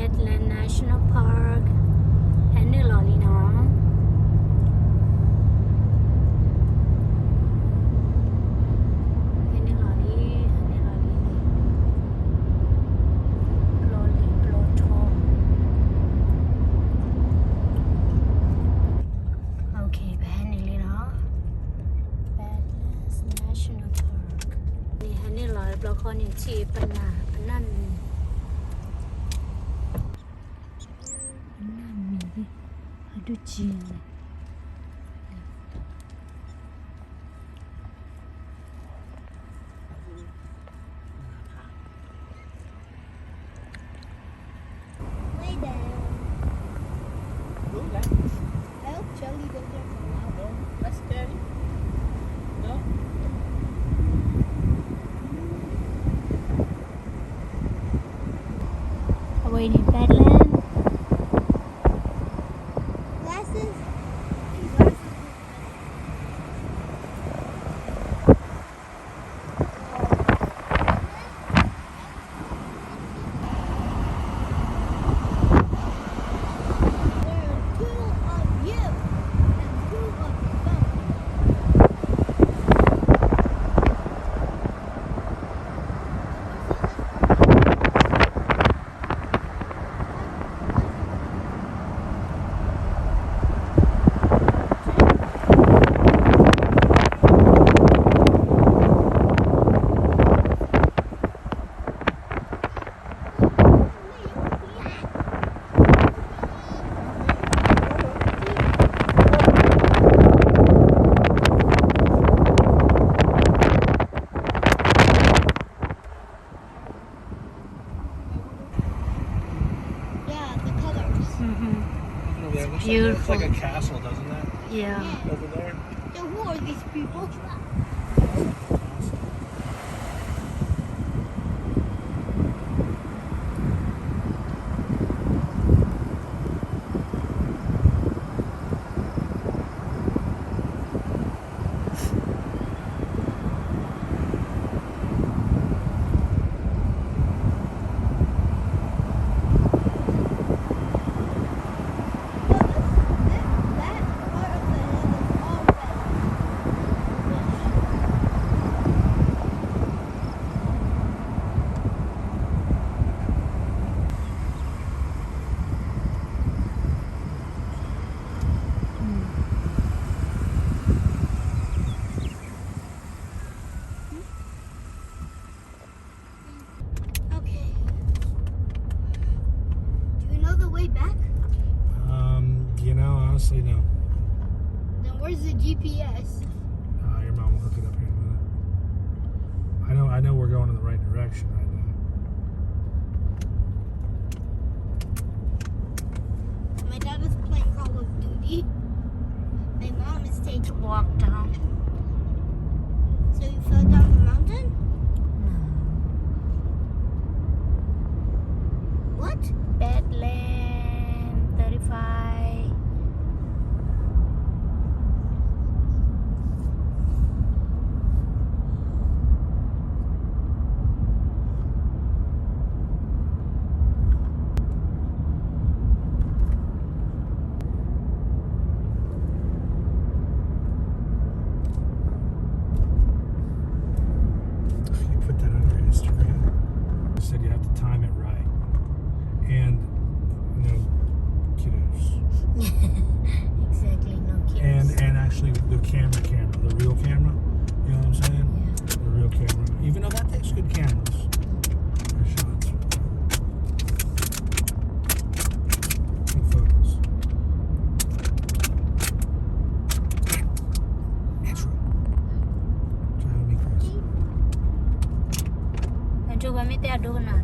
Badlands National Park แอนนี่หรอนี่น้องเราคนยังชีปนาพนันมีฮาดูจีนไม่แดงรู้แล้วแล้วเชอรี่เป็นยังไงแล้ว That's scary. No. Away in Badlands. Glasses. It looks Beautiful. like a castle, doesn't it? Yeah. Over there. So who are these people? Back? Honestly, no. Then where's the GPS? Your mom will hook it up here in a minute. I know we're going in the right direction right now. My dad was playing Call of Duty. My mom is taking To walk down. So you fell down the mountain? No. What? Badlands 35. You put that on your Instagram. You said you have to time it right. And no kiddos. Exactly, no kids. And actually the camera, the real camera. You know what I'm saying? Yeah. The real camera. Even though that takes good cameras for shots. Good photos. Andrew. Driving me crazy. Andrew, kami tayo doon na.